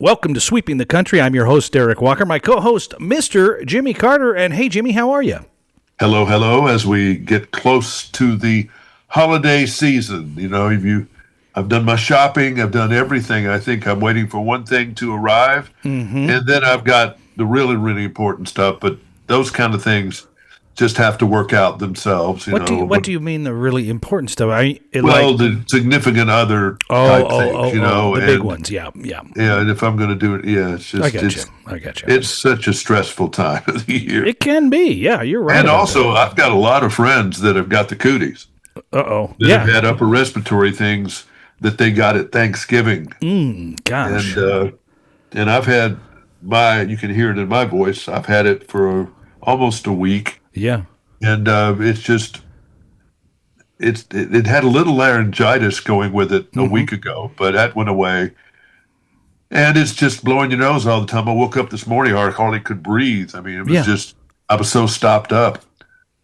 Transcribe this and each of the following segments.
Welcome to Sweeping the Country. I'm your host, Derek Walker. My co-host, Mr. Jimmy Carter. And hey, Jimmy, how are you? Hello, hello. As we get close to the holiday season, I've done my shopping. I've done everything. I think I'm waiting for one thing to arrive. And then I've got the really, really important stuff. But those kind of things just have to work out themselves. What do you mean the really important stuff? The significant other type things, the big ones. Yeah. Yeah, and if I'm going to do it, it's just, I got you. It's such a stressful time of the year. It can be. Yeah, you're right. And also, I've got a lot of friends that have got the cooties. That have had upper respiratory things that they got at Thanksgiving. Gosh. And I've had you can hear it in my voice, I've had it for almost a week. Yeah. And it had a little laryngitis going with it a week ago, but that went away. And it's just blowing your nose all the time. I woke up this morning, I hardly could breathe. I mean, it was I was so stopped up.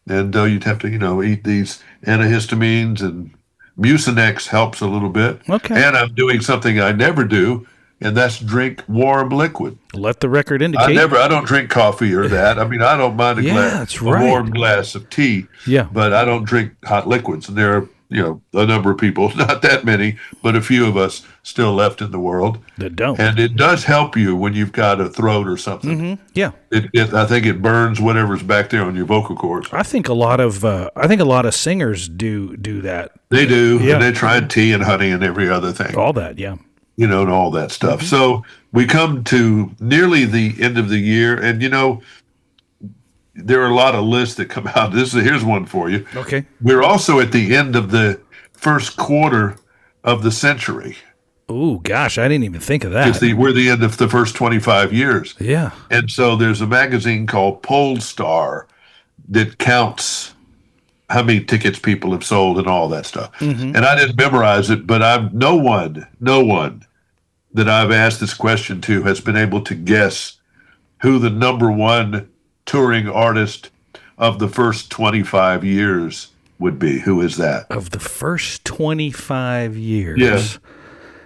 And you'd have to, eat these antihistamines, and Mucinex helps a little bit. Okay. And I'm doing something I never do, and that's drink warm liquid. Let the record indicate. I don't drink coffee or that. I mean, I don't mind a warm glass of tea. Yeah. But I don't drink hot liquids. And there are, a number of people, not that many, but a few of us still left in the world that don't. And it does help you when you've got a throat or something. Yeah. I think it burns whatever's back there on your vocal cords. I think a lot of singers do that. They do. Yeah. And they try tea and honey and every other thing. All that, yeah. And all that stuff. So we come to nearly the end of the year, and there are a lot of lists that come out. Here's one for you. Okay. We're also at the end of the first quarter of the century. Oh, gosh, I didn't even think of that. We're the end of the first 25 years. Yeah. And so there's a magazine called Pollstar that counts how many tickets people have sold and all that stuff. And I didn't memorize it, but no one that I've asked this question to has been able to guess who the number one touring artist of the first 25 years would be. Who is that? Of the first 25 years. Yeah.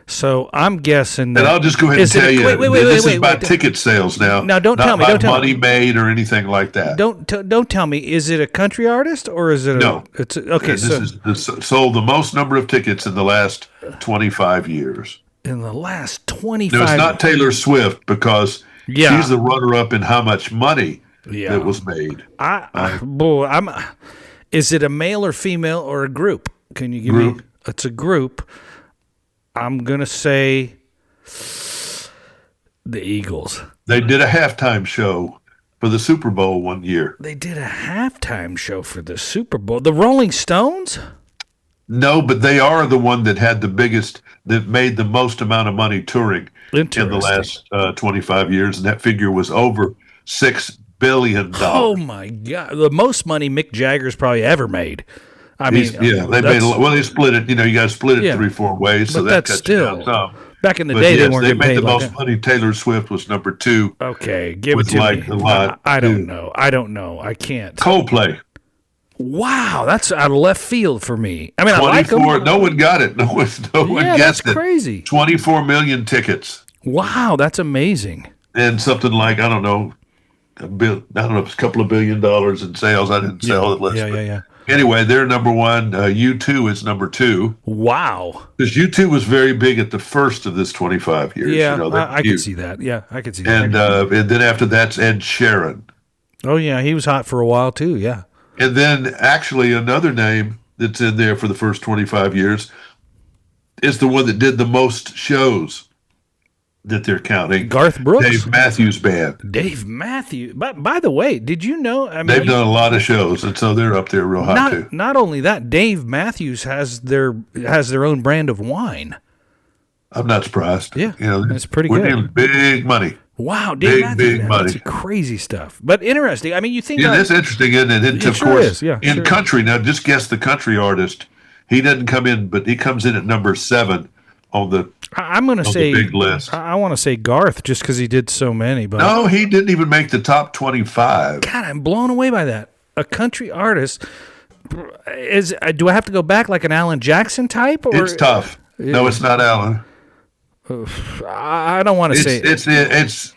So I'm guessing that. And I'll just go ahead and tell you, this is by ticket sales now. Now, don't tell me. Not by money made or anything like that. Don't tell me. Is it a country artist or is it no? Okay. This sold the most number of tickets in the last 25 years. In the last 25. No, it's not Taylor Swift because she's the runner-up in how much money that was made. Is it a male or female or a group? Can you give me? It's a group. I'm gonna say the Eagles. They did a halftime show for the Super Bowl one year. They did a halftime show for the Super Bowl. The Rolling Stones? No, but they are the one that had that made the most amount of money touring in the last 25 years, and that figure was over $6 billion. Oh my God! The most money Mick Jagger's probably ever made. They made a lot. Well, they split it. You got to split it 3-4 ways, so that cuts still down some. Back in the day, they weren't getting paid. They made the most that. money. Taylor Swift was number 2. Okay, give it to me. A lot. I don't know. I can't. Coldplay. Wow, that's out of left field for me. I mean, I 24. like them. No one got it. No one guessed that's it. Crazy. 24 million tickets. Wow, that's amazing. And something like a couple of $1 billion in sales. I didn't sell it list. Yeah. Anyway, they're number 1. U2 is number 2. Wow. Because U2 was very big at the first of this 25 years. Yeah, I could see that. Yeah, I could see that. And then after that's Ed Sheeran. Oh, yeah, he was hot for a while, too, yeah. And then actually another name that's in there for the first 25 years is the one that did the most shows that they're counting. Garth Brooks? Dave Matthews Band. Dave Matthews. By the way, did you know? I mean, they've done a lot of shows, and so they're up there real hot too. Not only that, Dave Matthews has their own brand of wine. I'm not surprised. Yeah, that's pretty good. We're dealing big money. Wow, Dave Matthews, big money. That's crazy stuff. But interesting. I mean, you think that's interesting, isn't it? And of course, country. Now, just guess the country artist. He doesn't come in, but he comes in at number 7 on the. I'm going to say big list. I want to say Garth just because he did so many. But no, he didn't even make the top 25. God, I'm blown away by that. A country artist do I have to go back like an Alan Jackson type? Or it's tough. No, it's not Alan. I don't want to say. It's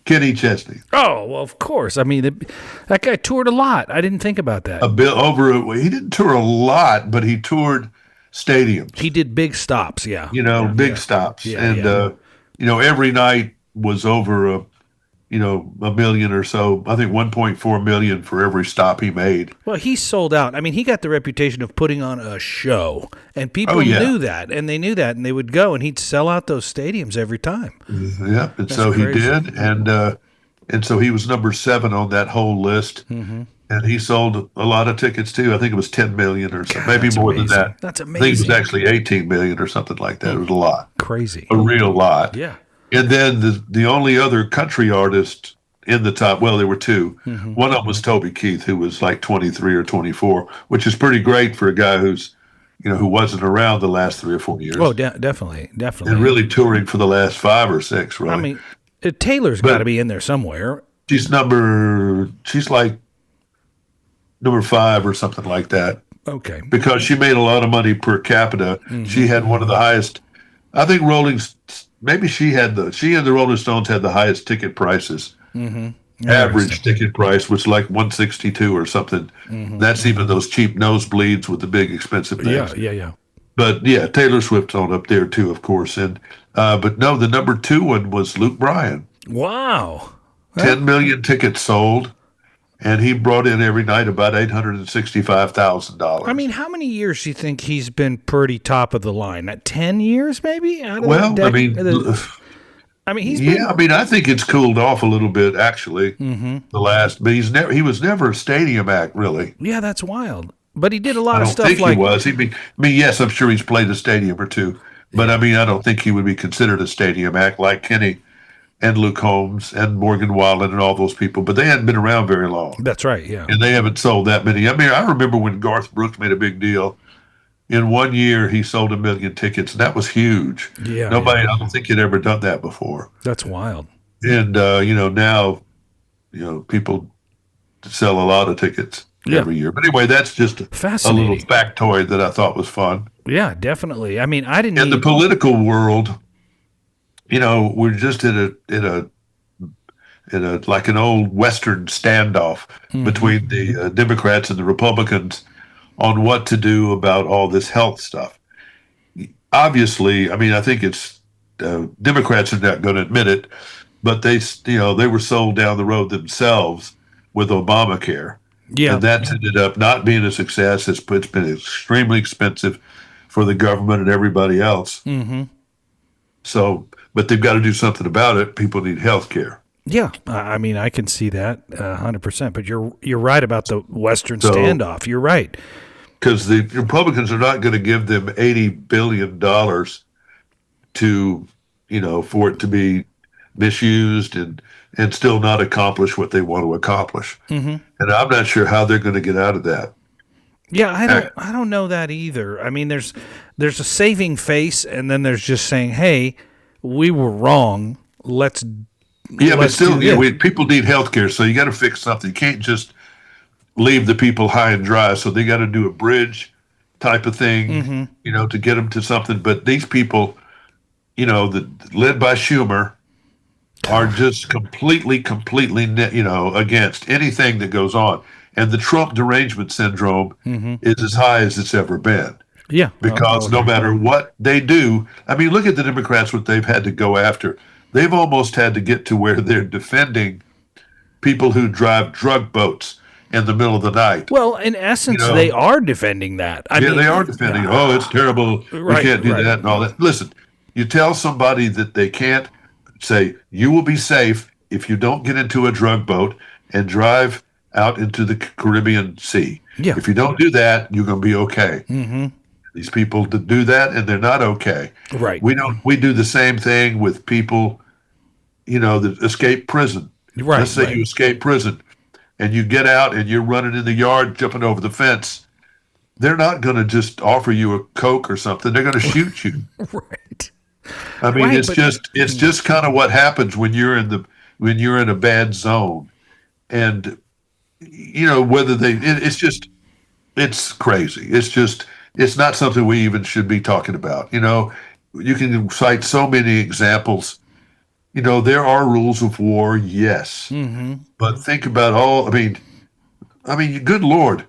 Kenny Chesney. Oh, well, of course. I mean, that guy toured a lot. I didn't think about that. He didn't tour a lot, but he toured stadiums. He did big stops, yeah. Big stops, and every night was over a million or so. I think 1.4 million for every stop he made. Well, he sold out. I mean, he got the reputation of putting on a show, and people knew that, and they knew that, and they would go, and he'd sell out those stadiums every time. Yep, and so he did, and so he was number 7 on that whole list, and he sold a lot of tickets too. I think it was 10 million or something, maybe more than that. That's amazing. I think it was actually 18 million or something like that. It was a lot, crazy, a real lot. Yeah. And then the only other country artist in the top, well, there were 2. One of them was Toby Keith, who was like 23 or 24, which is pretty great for a guy who's, who wasn't around the last 3 or 4 years. Oh, definitely. And really touring for the last 5 or 6, really. I mean, Taylor's got to be in there somewhere. She's like number 5 or something like that. Okay. Because she made a lot of money per capita. She had one of the highest, I think maybe she and the Rolling Stones had the highest ticket prices. Average ticket price was like $162 or something. That's even those cheap nosebleeds with the big expensive things. Yeah. But yeah, Taylor Swift's on up there too, of course. And but no, the number 2 one was Luke Bryan. Wow. 10 million tickets sold, and he brought in every night about $865,000. I mean, how many years do you think he's been pretty top of the line? 10 years, maybe? I think it's cooled off a little bit, actually. The last, but he was never a stadium act, really. Yeah, that's wild. But he did a lot of stuff like. I don't think he was. Yes, I'm sure he's played a stadium or 2, but I don't think he would be considered a stadium act like Kenny and Luke Combs and Morgan Wallen and all those people. But they hadn't been around very long. That's right. Yeah, and they haven't sold that many. I mean, I remember when Garth Brooks made a big deal. In 1 year, he sold 1 million tickets, and that was huge. Yeah, I don't think he'd ever done that before. That's wild. And now, people sell a lot of tickets every year. But anyway, that's just a little factoid that I thought was fun. Yeah, definitely. I mean, I didn't. In the political world, we're just in a like an old Western standoff between the Democrats and the Republicans on what to do about all this health stuff. Obviously, I think it's Democrats are not going to admit it, but they were sold down the road themselves with Obamacare. Yeah, and that's ended up not being a success. It's been extremely expensive for the government and everybody else. So, but they've got to do something about it. People need health care. Yeah, I mean, I can see that 100%. But you're right about the Western standoff. You're right, because the Republicans are not going to give them $80 billion to, for it to be misused and still not accomplish what they want to accomplish. And I'm not sure how they're going to get out of that. Yeah, I don't know that either. I mean, there's a saving face, and then there's just saying, "Hey, we were wrong. Let's." Yeah, but still, people need health care, so you got to fix something. You can't just leave the people high and dry. So they got to do a bridge type of thing, to get them to something. But these people, led by Schumer, are just completely, against anything that goes on. And the Trump derangement syndrome is as high as it's ever been. Yeah. Because no matter what they do, look at the Democrats, what they've had to go after. They've almost had to get to where they're defending people who drive drug boats in the middle of the night. Well, in essence, they are defending that. I mean, they are defending. It's terrible. We can't do that and all that. Listen, you tell somebody that they can't, say, you will be safe if you don't get into a drug boat and drive out into the Caribbean Sea. Yeah. If you don't do that, you're going to be okay. These people that do that, and they're not okay. Right. We do the same thing with people, that escape prison. Right. Let's say you escape prison and you get out and you're running in the yard, jumping over the fence. They're not going to just offer you a Coke or something. They're going to shoot you. Right. It's just kind of what happens when you're in a bad zone. And it's crazy. It's not something we even should be talking about. you can cite so many examples. There are rules of war, yes, but think about all. Good Lord,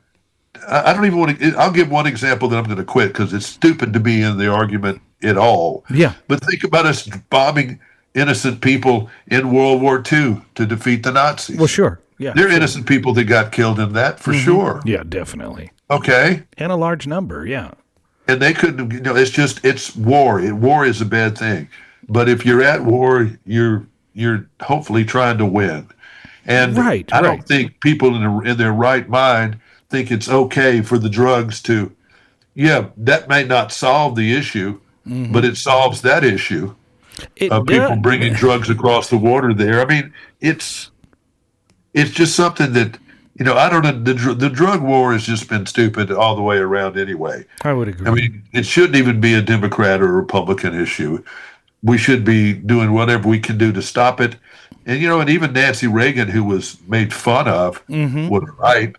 I don't even want to. I'll give one example that I'm going to quit because it's stupid to be in the argument at all. Yeah. But think about us bombing innocent people in World War II to defeat the Nazis. Well, sure. Yeah. There are sure. innocent people that got killed in that for sure. Yeah, definitely. Okay. And a large number. Yeah. And they couldn't, it's war. War is a bad thing. But if you're at war, you're hopefully trying to win. And Right. I don't think people in their right mind think it's okay for the drugs to, that may not solve the issue, but it solves that issue of people bringing drugs across the water there. I mean, it's just something that, I don't know. The drug war has just been stupid all the way around anyway. I would agree. I mean, it shouldn't even be a Democrat or Republican issue. We should be doing whatever we can do to stop it. And, and even Nancy Reagan, who was made fun of, was right.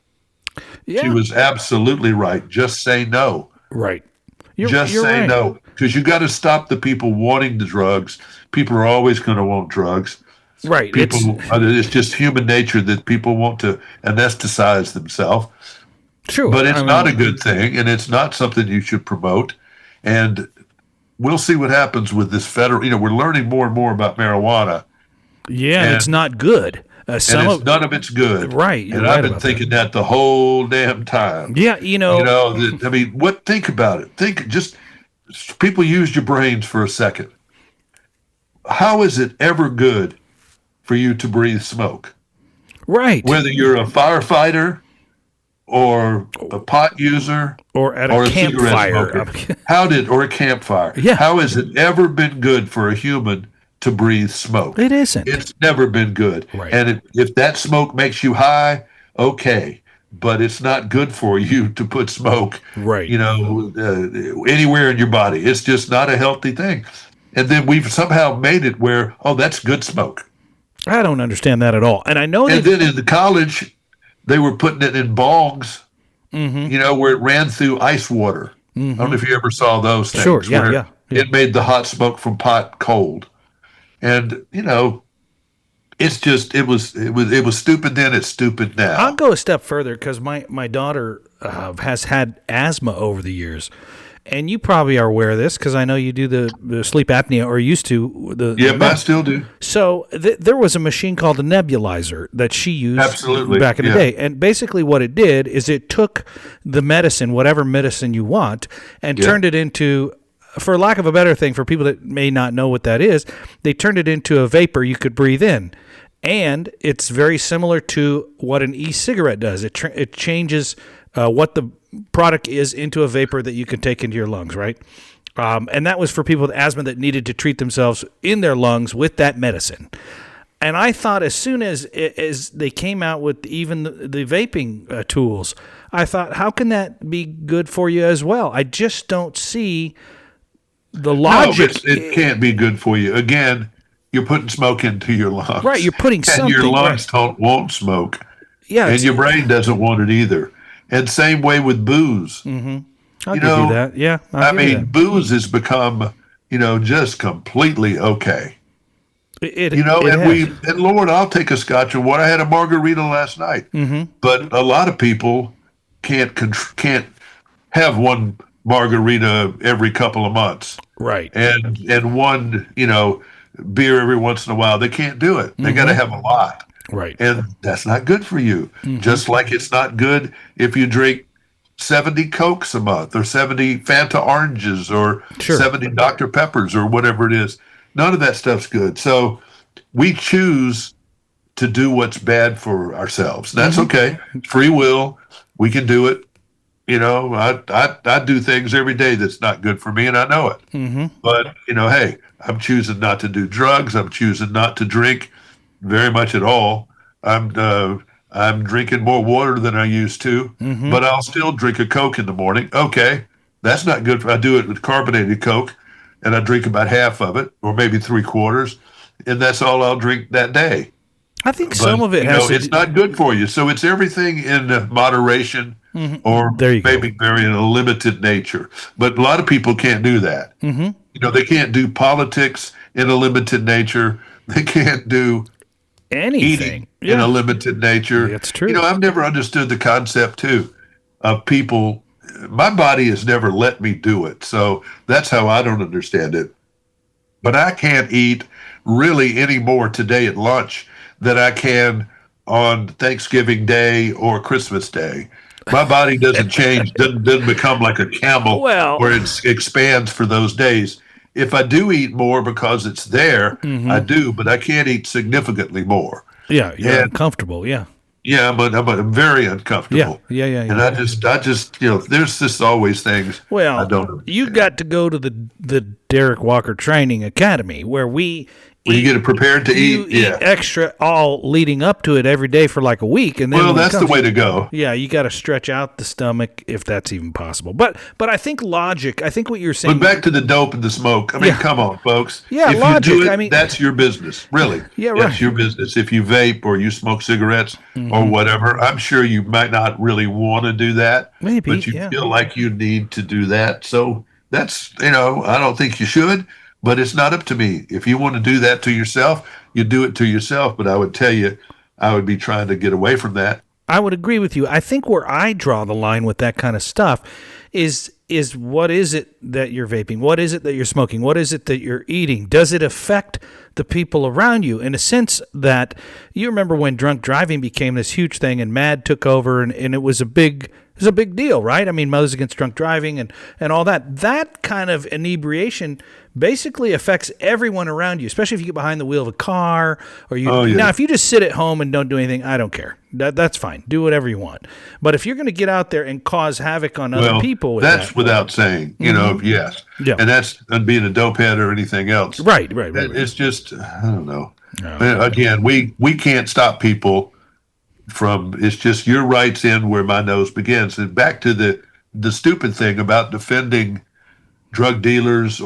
Yeah. She was absolutely right. Just say no. Right. You're say right. no. Because you got to stop the people wanting the drugs. People are always going to want drugs. Right. It's just human nature that people want to anesthetize themselves. True. But it's not a good thing, and it's not something you should promote. And we'll see what happens with this federal. We're learning more and more about marijuana. Yeah, and it's not good. None of it's good. Right. And I've been thinking that the whole damn time. Yeah, Think about it. Just people use your brains for a second. How is it ever good for you to breathe smoke? Right. Whether you're a firefighter or a pot user or at a campfire. Or a campfire. Yeah. How has it ever been good for a human to breathe smoke? It isn't. It's never been good. Right. And if that smoke makes you high, okay. But it's not good for you to put smoke, right? Anywhere in your body. It's just not a healthy thing. And then we've somehow made it where, that's good smoke. I don't understand that at all. And I know. And then in the college, they were putting it in bongs, where it ran through ice water. I don't know if you ever saw those things. Sure. Yeah. It made the hot smoke from pot cold. And, it's just it was stupid then. It's stupid now. I'll go a step further because my daughter has had asthma over the years, and you probably are aware of this because I know you do the sleep apnea or used to. I still do. So there was a machine called a nebulizer that she used back in the day, and basically what it did is it took the medicine, whatever medicine you want, and turned it into, for lack of a better thing, for people that may not know what that is, they turned it into a vapor you could breathe in. And it's very similar to what an e-cigarette does. It changes what the product is into a vapor that you can take into your lungs, right? And that was for people with asthma that needed to treat themselves in their lungs with that medicine. And I thought as soon as they came out with even the vaping tools, I thought, how can that be good for you as well? I just don't see the logic. No, it can't be good for you. Again, you're putting smoke into your lungs. Right, you're putting something. And your lungs don't want smoke. Yeah. And your brain doesn't want it either. And same way with booze. Mm-hmm. I'll give you that. Yeah. Booze has become, just completely okay. And Lord, I'll take a scotch and water. I had a margarita last night. Mm-hmm. But a lot of people can't have one margarita every couple of months. Right. And one, beer every once in a while. They can't do it. They got to have a lot. Right. And that's not good for you. Just like it's not good if you drink 70 Cokes a month or 70 Fanta oranges or 70 Dr. Peppers or whatever it is. None of that stuff's good. So we choose to do what's bad for ourselves. That's okay. Free will. We can do it. I do things every day that's not good for me, and I know it. But, hey, I'm choosing not to do drugs. I'm choosing not to drink very much at all. I'm drinking more water than I used to, but I'll still drink a Coke in the morning. Okay, that's not good. I do it with carbonated Coke, and I drink about half of it, or maybe 3/4, and that's all I'll drink that day. I think some of it has it's not good for you. So it's everything in moderation, or maybe very in a limited nature. But a lot of people can't do that. They can't do politics in a limited nature. They can't do anything in a limited nature. That's true. I've never understood the concept too of people. My body has never let me do it, so that's how I don't understand it. But I can't eat really any more today at lunch than I can on Thanksgiving Day or Christmas Day. My body doesn't change, doesn't become like a camel where it expands for those days. If I do eat more because it's there, I do, but I can't eat significantly more. Yeah, you're uncomfortable, yeah. Yeah, but I'm very uncomfortable. Yeah. And I just, there's just always things I don't understand. You got to go to the Derek Walker Training Academy where you get it prepared to eat. Eat extra all leading up to it every day for like a week, and then that's the way to go. Yeah, you got to stretch out the stomach if that's even possible. But I think logic. I think what you're saying. But back to the dope and the smoke. I mean, come on, folks. Yeah, if logic. You do it, that's your business, really. Yeah, right. That's your business. If you vape or you smoke cigarettes or whatever, I'm sure you might not really want to do that. Maybe, but you feel like you need to do that. So that's I don't think you should. But it's not up to me. If you want to do that to yourself, you do it to yourself. But I would tell you, I would be trying to get away from that. I would agree with you. I think where I draw the line with that kind of stuff is what is it that you're vaping? What is it that you're smoking? What is it that you're eating? Does it affect the people around you in a sense that you remember when drunk driving became this huge thing and MAD took over and it was a big deal, right? I mean, Mothers Against Drunk Driving and all that. That kind of inebriation basically affects everyone around you, especially if you get behind the wheel of a car or you. Now, if you just sit at home and don't do anything, I don't care. That's fine. Do whatever you want. But if you're going to get out there and cause havoc on other people, that's without saying. Yes. Yeah. And that's being a dope head or anything else. Right. It's just I don't know. Again, we can't stop people from. It's just your rights end where my nose begins. And back to the stupid thing about defending drug dealers,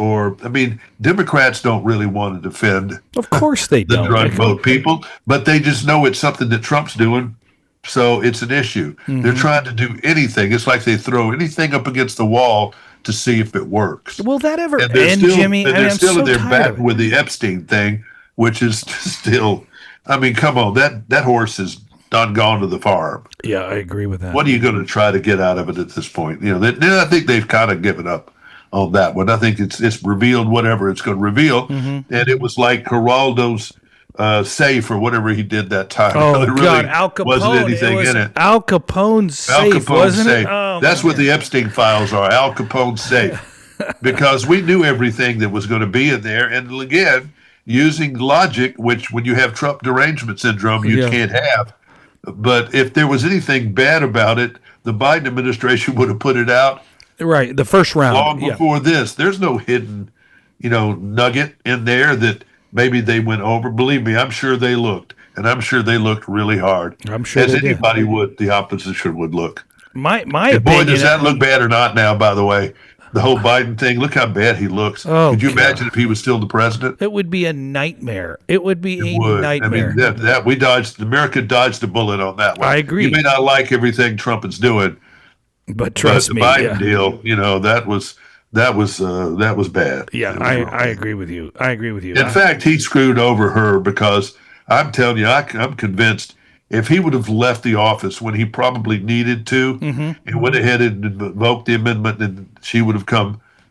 Democrats don't really want to defend. Of course they don't. The drug vote people, but they just know it's something that Trump's doing, so it's an issue. They're trying to do anything. It's like they throw anything up against the wall to see if it works. Will that ever end, Jimmy? And they're still in their back with the Epstein thing, which is still. Come on, that horse is done gone to the farm. Yeah, I agree with that. What are you going to try to get out of it at this point? I think they've kind of given up on that one. I think it's revealed whatever it's going to reveal, and it was like Geraldo's safe or whatever he did that time. Oh really God, Al Capone! Wasn't anything in it. Al Capone's safe, wasn't it? Oh, that's what the Epstein files are. Al Capone's safe, because we knew everything that was going to be in there, and again, using logic, which when you have Trump derangement syndrome, you can't have. But if there was anything bad about it, the Biden administration would have put it out. Right, the first round. Long before this. There's no hidden, nugget in there that maybe they went over. Believe me, I'm sure they looked. And I'm sure they looked really hard. I'm sure as anybody would, the opposition would look. My opinion. Boy, does that look bad or not now, by the way. The whole Biden thing, look how bad he looks. Oh, could you imagine if he was still the president? It would be a nightmare. It would be a nightmare. America dodged the bullet on that one. I agree. You may not like everything Trump is doing, but trust me, the Biden deal, that was bad. Yeah, I agree with you. In fact, he screwed over her because I'm telling you, I'm convinced if he would have left the office when he probably needed to and went ahead and invoked the amendment, and she would have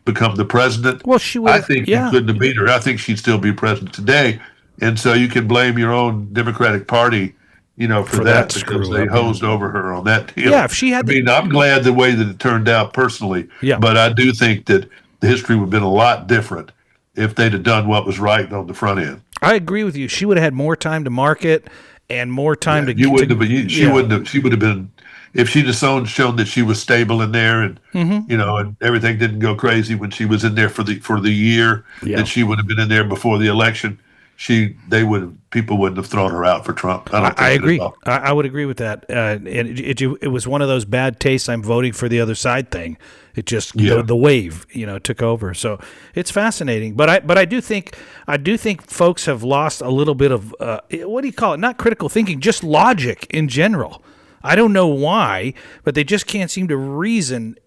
become the president. Well, she would. I think he couldn't have beat her. I think she'd still be president today. And so you can blame your own Democratic Party, for that because they hosed over her on that deal. Yeah, if she had. I'm glad the way that it turned out personally. Yeah. But I do think that the history would have been a lot different if they'd have done what was right on the front end. I agree with you. She would have had more time to market and more time to. You wouldn't have. She wouldn't have. She would have been. If she'd have shown that she was stable in there, and and everything didn't go crazy when she was in there for the year that she would have been in there before the election, people wouldn't have thrown her out for Trump. I agree. I would agree with that. And it was one of those bad tastes. I'm voting for the other side thing. It just the wave, took over. So it's fascinating. But I do think folks have lost a little bit of what do you call it? Not critical thinking, just logic in general. I don't know why, but they just can't seem to reason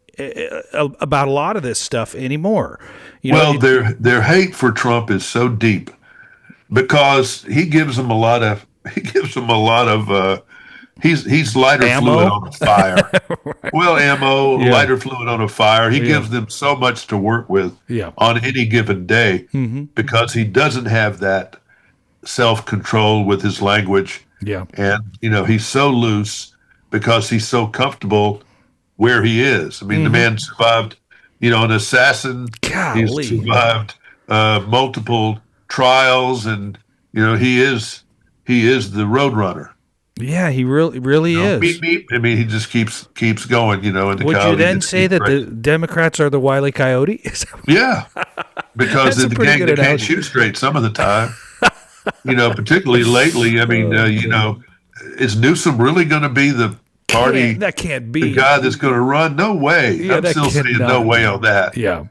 about a lot of this stuff anymore. Their hate for Trump is so deep because he gives them a lot of he's lighter ammo? Fluid on a fire. Right. Well, ammo, lighter fluid on a fire. He gives them so much to work with on any given day because he doesn't have that self-control with his language. Yeah. And he's so loose because he's so comfortable where he is. I mean, the man survived, an assassin. Golly. He's survived multiple trials, and he is the Roadrunner. Yeah, he really is. Beep, beep. I mean, he just keeps going. And would you then say that the Democrats are the Wile E. Coyote? Yeah, because the gang that can't shoot straight some of the time. Particularly lately. I mean, is Newsom really going to be the party? That can't be the guy that's going to run. No way. Yeah, I'm still saying no way on that. Yeah,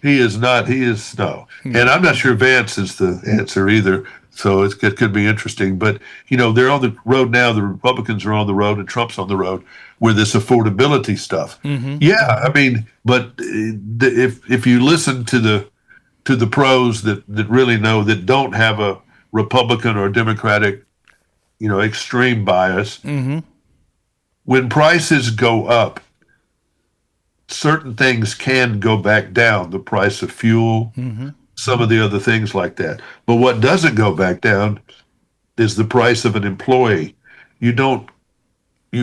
he is not. He is no, and I'm not sure Vance is the answer either. So it could be interesting. But they're on the road now. The Republicans are on the road, and Trump's on the road with this affordability stuff. Yeah, I mean, but if you listen to the pros that really know, that don't have a Republican or Democratic, extreme bias. When prices go up, certain things can go back down. The price of fuel, some of the other things like that. But what doesn't go back down is the price of an employee. You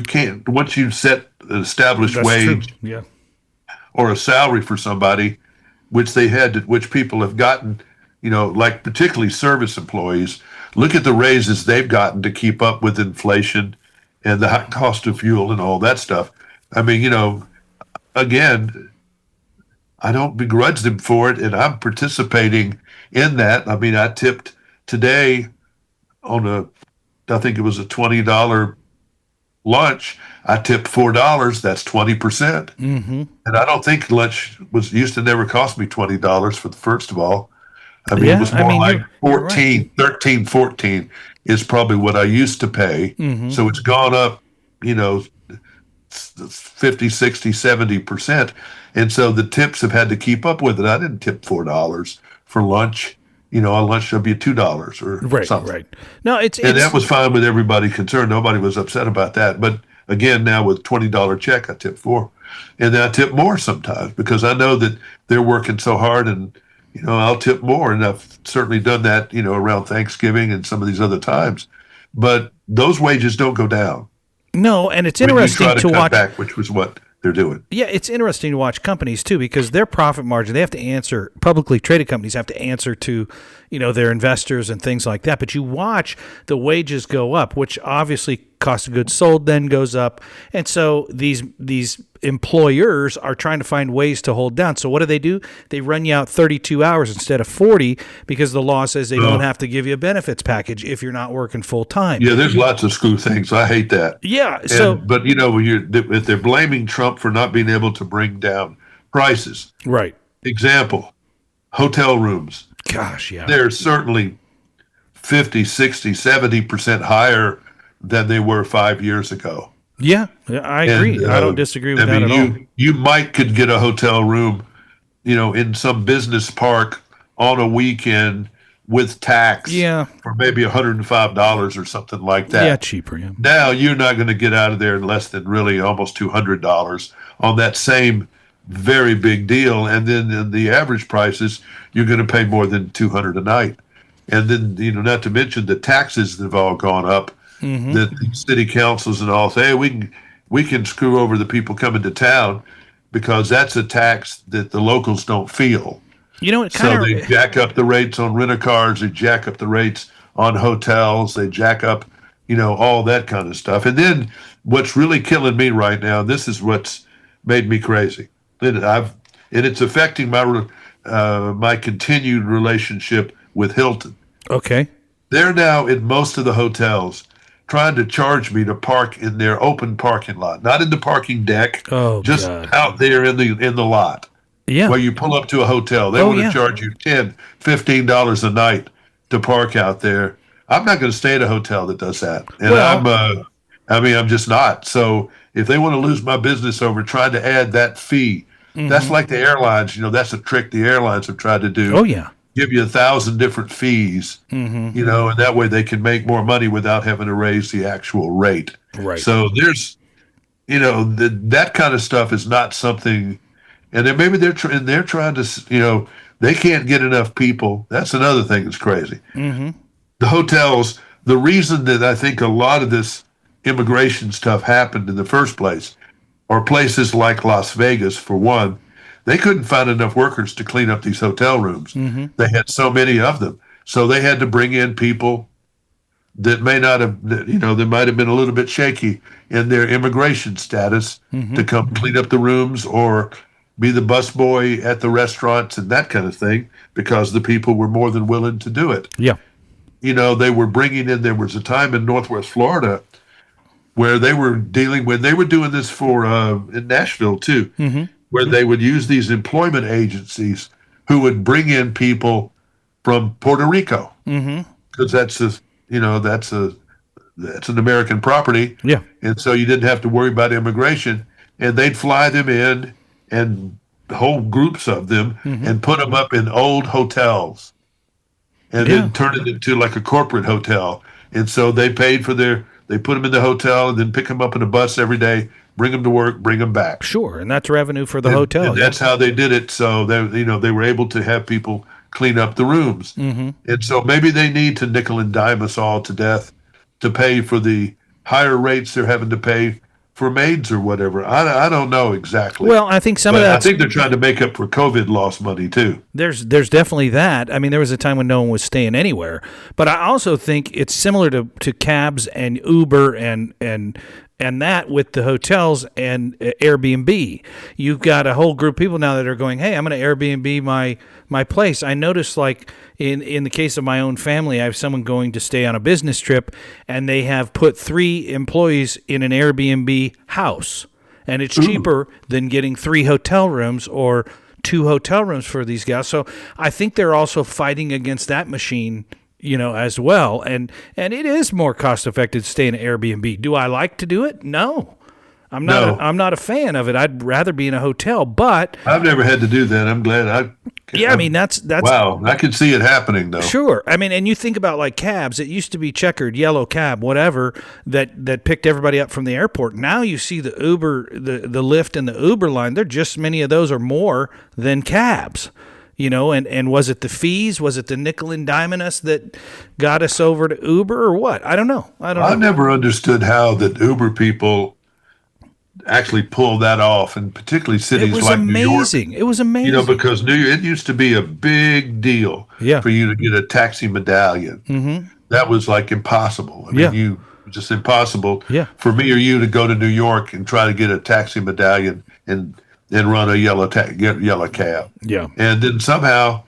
can't, once you set an established wage or a salary for somebody, which people have gotten, like particularly service employees, look at the raises they've gotten to keep up with inflation and the high cost of fuel and all that stuff. I mean, again, I don't begrudge them for it, and I'm participating in that. I mean, I tipped today on I think it was a $20 lunch. I tipped $4. That's 20%. And I don't think lunch used to never cost me $20 for the first of all. I mean, it was more like 14, right. 13, 14 is probably what I used to pay. So it's gone up, 50, 60, 70%. And so the tips have had to keep up with it. I didn't tip $4 for lunch. On lunch it'll be $2 or something. Right. No, that was fine with everybody concerned. Nobody was upset about that. But again, now with $20 check, I tip $4. And then I tip more sometimes because I know that they're working so hard, and I'll tip more, and I've certainly done that, around Thanksgiving and some of these other times. But those wages don't go down. No, and it's interesting to watch back, which was what they're doing. Yeah, it's interesting to watch companies too, because their profit margin, they have to answer, publicly traded companies have to answer to, their investors and things like that. But you watch the wages go up, which obviously cost of goods sold then goes up. And so these employers are trying to find ways to hold down. So what do? They run you out 32 hours instead of 40 because the law says they don't have to give you a benefits package if you're not working full time. Yeah, there's lots of screw things. I hate that. Yeah. But if they're blaming Trump for not being able to bring down prices. Right. Example, hotel rooms. Gosh, yeah. They're certainly 50, 60, 70% higher than they were 5 years ago. Yeah, I agree. I don't disagree with that at all. You could get a hotel room, in some business park on a weekend with tax for maybe $105 or something like that. Yeah, cheaper. Yeah. Now you're not going to get out of there in less than really almost $200 on that same very big deal. And then in the average prices, you're going to pay more than $200 a night. And then, not to mention the taxes that have all gone up. That the city councils and all say, hey, we can screw over the people coming to town because that's a tax that the locals don't feel. So they jack up the rates on rent-a-cars, they jack up the rates on hotels, they jack up, all that kind of stuff. And then what's really killing me right now, this is what's made me crazy. And it's affecting my continued relationship with Hilton. Okay. They're now in most of the hotels trying to charge me to park in their open parking lot, not in the parking deck, Oh just God. out there in the lot Yeah. where you pull up to a hotel. They Oh want to yeah. charge you $10, $15 a night to park out there. I'm not going to stay at a hotel that does that, and Well, I'm just not. So if they want to lose my business over trying to add that fee, that's mhm. like the airlines. That's a trick the airlines have tried to Oh do. yeah. Give you 1,000 different fees, Mhm. and that way they can make more money without having to raise the actual rate. Right. So there's, that kind of stuff is not something, and then maybe they're trying to, they can't get enough people. That's another thing that's crazy. Mhm. The hotels, the reason that I think a lot of this immigration stuff happened in the first place are places like Las Vegas, for one. They couldn't find enough workers to clean up these hotel rooms. Mhm. They had so many of them. So they had to bring in people that may not have, that might have been a little bit shaky in their immigration status to Mhm. come clean up the rooms or be the busboy at the restaurants and that kind of thing, because the people were more than willing to do it. Yeah. They were bringing in, there was a time in Northwest Florida where they were dealing with, they were doing this for, in Nashville too, Mhm. where they would use these employment agencies who would bring in people from Puerto Rico, Mhm. because that's an American property, Yeah. and so you didn't have to worry about immigration, and they'd fly them in and whole groups of them Mhm. and put them up in old hotels and Yeah. then turn it into like a corporate hotel. And so they paid for they put them in the hotel and then pick them up in a bus every day, bring them to work, bring them back. Sure, and that's revenue for the And, hotel. and that's how they did it. So they were able to have people clean up the rooms. Mm-hmm. And so maybe they need to nickel and dime us all to death to pay for the higher rates they're having to pay for maids or whatever. I don't know exactly. Well, I think some of But I that. think they're trying to make up for COVID lost money too. There's definitely that. I mean, there was a time when no one was staying anywhere, but I also think it's similar to cabs and Uber and that with the hotels and Airbnb. You've got a whole group of people now that are going, "Hey, I'm going to Airbnb my place." I noticed, like in the case of my own family, I have someone going to stay on a business trip, and they have put 3 employees in an Airbnb house, and it's cheaper than getting 3 hotel rooms or 2 hotel rooms for these guys. So I think they're also fighting against that machine, as well. And it is more cost effective to stay in an Airbnb. Do I like to do it? No. I'm not. No. I'm not a fan of it. I'd rather be in a hotel. But I've never had to do that. I'm glad. yeah, I mean that's wow. I can see it happening though. sure. I mean, and you think about like cabs. It used to be checkered, yellow cab, whatever that picked everybody up from the airport. Now you see the Uber, the Lyft, and the Uber line. They're just many of those are more than cabs. And was it the fees? Was it the nickel and diming us that got us over to Uber or what? I don't know. I never understood how that Uber people actually pull that off, and particularly cities It was like New York. amazing. It was amazing. Because it used to be a big deal Yeah. for you to get a taxi medallion. Mm-hmm. That was like impossible. I Yeah. mean, just impossible Yeah. for me or you to go to New York and try to get a taxi medallion and run a yellow cab. Yeah. And then somehow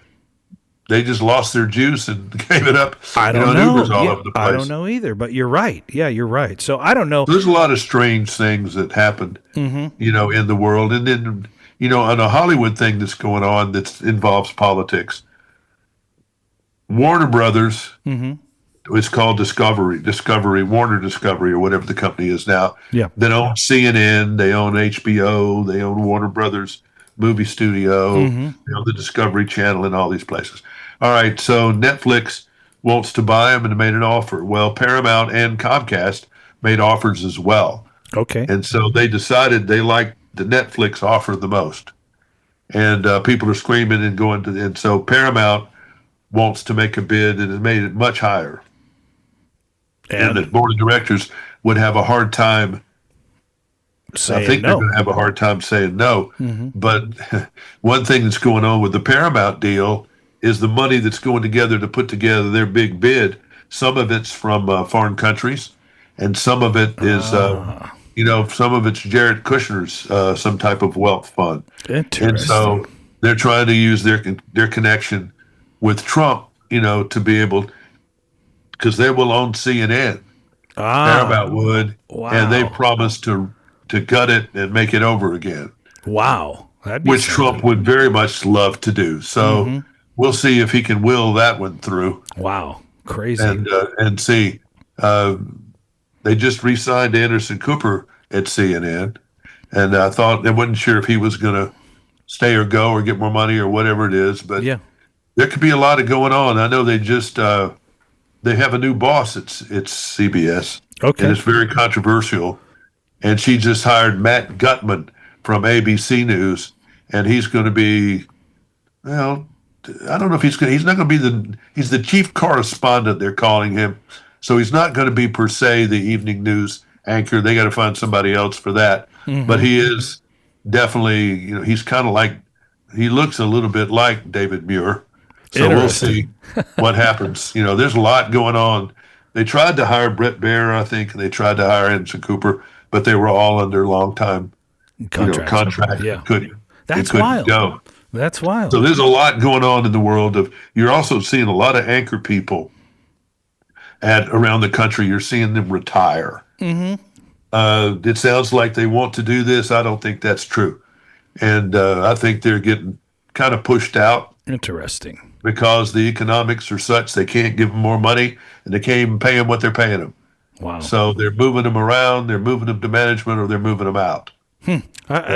they just lost their juice and gave it up. I don't and know. Uber's all Yeah, over the place. I don't know either, but you're right. Yeah, you're right. So I don't know. There's a lot of strange things that happened, in the world. And then, on a Hollywood thing that's going on that involves politics, Warner Brothers is called Discovery, Warner Discovery, or whatever the company is now. Yeah. They own CNN, they own HBO, they own Warner Brothers Movie Studio, they own the Discovery Channel and all these places. All right, so Netflix wants to buy them and made an offer. Well, Paramount and Comcast made offers as well. Okay. And so they decided they liked the Netflix offer the most. And people are screaming and going and so Paramount wants to make a bid and has made it much higher. And the board of directors would have a hard time. I think they're going to have a hard time saying no. But one thing that's going on with the Paramount deal is the money that's going together to put together their big bid. Some of it's from foreign countries, and some of it is, some of it's Jared Kushner's some type of wealth fund. Interesting. And so they're trying to use their connection with Trump, to be able. because they will own CNN. Paramount would, and they promised to gut it and make it over again. Wow, which Trump would very much love to do. So we'll see if he can will that one through. Wow, crazy. And see, they just re-signed Anderson Cooper at CNN, and I thought they wasn't sure if he was going to stay or go or get more money or whatever it is. But there could be a lot of going on. I know they just they have a new boss at CBS, and it's very controversial. And she just hired Matt Gutman from ABC News, and he's going to be, well, I don't know if he's not going to be he's the chief correspondent, they're calling him. So he's not going to be per se the evening news anchor. They got to find somebody else for that. But he is definitely, he's kind of like, he looks a little bit like David Muir. So we'll see what happens. There's a lot going on. They tried to hire Brett Baer, I think, and they tried to hire Anderson Cooper, but they were all under long-time contract. Yeah. That's wild. Go. That's wild. So there's a lot going on in the world of. You're also seeing a lot of anchor people around the country. You're seeing them retire. It sounds like they want to do this. I don't think that's true, and I think they're getting kind of pushed out. Interesting. Because the economics are such they can't give them more money, and they can't even pay them what they're paying them. Wow. So they're moving them around, they're moving them to management, or they're moving them out. I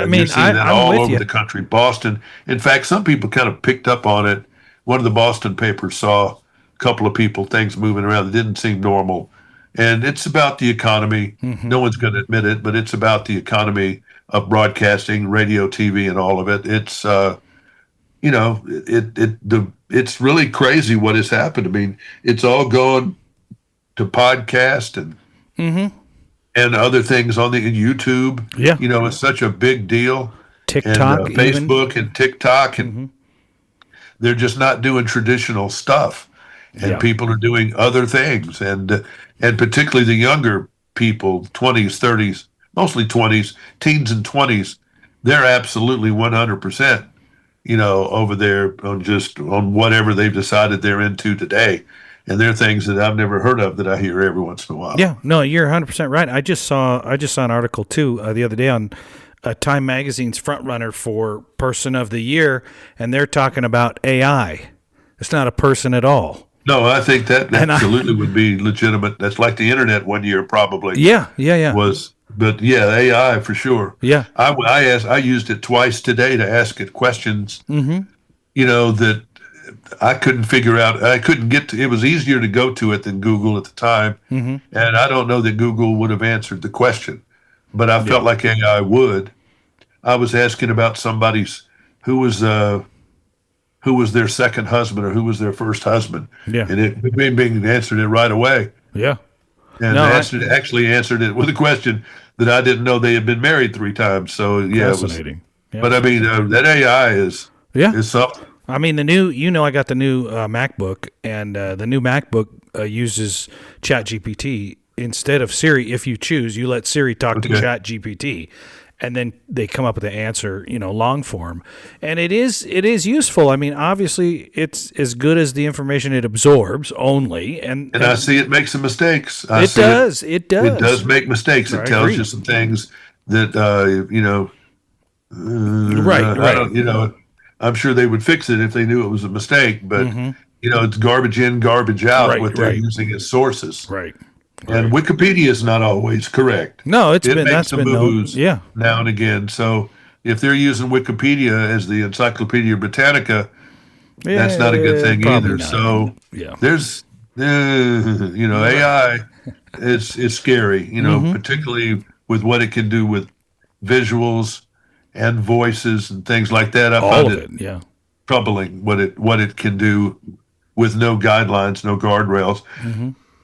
mean, you're seeing that all over the country. Boston, in fact, some people kind of picked up on it. One of the Boston papers saw a couple of things moving around that didn't seem normal. And it's about the economy. No one's going to admit it, but it's about the economy of broadcasting, radio, TV, and all of it. It's, it's really crazy what has happened. I mean, it's all gone to podcast and other things on the YouTube. Yeah. It's such a big deal. TikTok, and, Facebook and TikTok, and they're just not doing traditional stuff. And people are doing other things. And particularly the younger people, 20s, 30s, mostly 20s, teens and 20s, they're absolutely 100%, over there on whatever they've decided they're into today. And there are things that I've never heard of that I hear every once in a while. Yeah, no, you're 100% right. I just saw an article too the other day on Time Magazine's front runner for Person of the Year, and they're talking about AI. It's not a person at all. No, I think that absolutely would be legitimate. That's like the internet one year probably. Yeah. Was, but yeah, AI for sure. Yeah. I used it twice today to ask it questions. That I couldn't figure out. I couldn't get to. It was easier to go to it than Google at the time, and I don't know that Google would have answered the question, but I felt like AI would. I was asking about somebody's who was their second husband or who was their first husband, and it Bing answered it right away. Yeah, and actually answered it with a question that I didn't know they had been married 3 times. So yeah, fascinating. But I mean, that AI is something. I mean, the new, I got the new MacBook, and the new MacBook uses ChatGPT instead of Siri. If you choose, you let Siri talk to ChatGPT, and then they come up with the answer, long form. And it is useful. I mean, obviously, it's as good as the information it absorbs only. And I see it makes some mistakes. It does. It does make mistakes. It tells you some things that, right. I'm sure they would fix it if they knew it was a mistake, but it's garbage in, garbage out. What they're using as sources, right? And Wikipedia is not always correct. No, that's been moves now and again. So if they're using Wikipedia as the Encyclopedia Britannica, that's not a good thing either. Not. So there's AI is scary. Particularly with what it can do with visuals and voices and things like that. I find it troubling what it can do with no guidelines, no guardrails.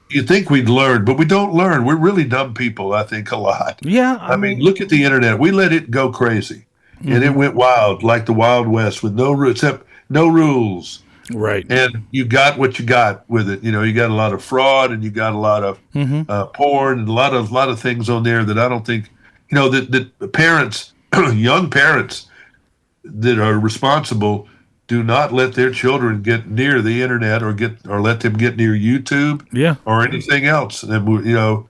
You'd think we'd learn, but we don't learn. We're really dumb people, I think, a lot. Yeah. I mean, look at the internet. We let it go crazy, and it went wild, like the Wild West, with no rules. Right. And you got what you got with it. You got a lot of fraud, and you got a lot of porn, and a lot of things on there that I don't think, that parents, young parents that are responsible do not let their children get near the internet or let them get near YouTube or anything else. And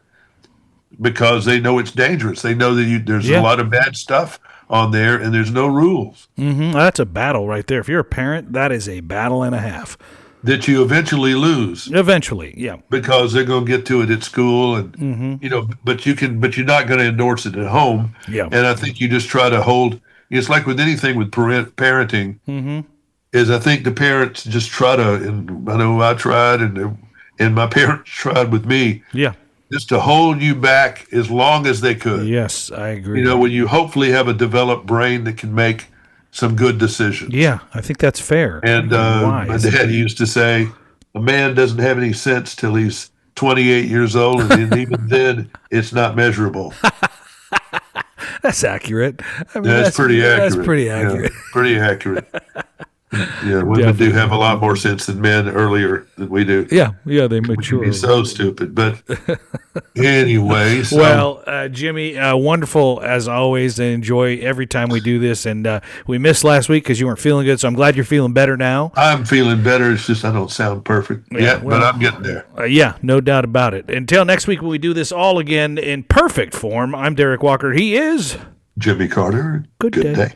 because they know it's dangerous. They know that there's a lot of bad stuff on there, and there's no rules. Mm-hmm. That's a battle right there. If you're a parent, that is a battle and a half that you eventually lose. Eventually, yeah, because they're going to get to it at school, and but you're not going to endorse it at home. Yeah, and I think you just try to hold. It's like with anything with parenting. Is I think the parents just try to, and I know I tried, and my parents tried with me. Yeah. Just to hold you back as long as they could. Yes, I agree. When you hopefully have a developed brain that can make some good decisions. Yeah, I think that's fair. And my dad used to say, a man doesn't have any sense till he's 28 years old, and even then, it's not measurable. That's accurate. That's pretty accurate. That's pretty accurate. Pretty accurate. Yeah, women do have a lot more sense than men earlier than we do. Yeah, they mature. Be so stupid, but anyway. Well, Jimmy, wonderful as always. I enjoy every time we do this, and we missed last week because you weren't feeling good. So I'm glad you're feeling better now. I'm feeling better. It's just I don't sound perfect yet, but I'm getting there. Yeah, no doubt about it. Until next week when we do this all again in perfect form. I'm Derek Walker. He is Jimmy Carter. Good day.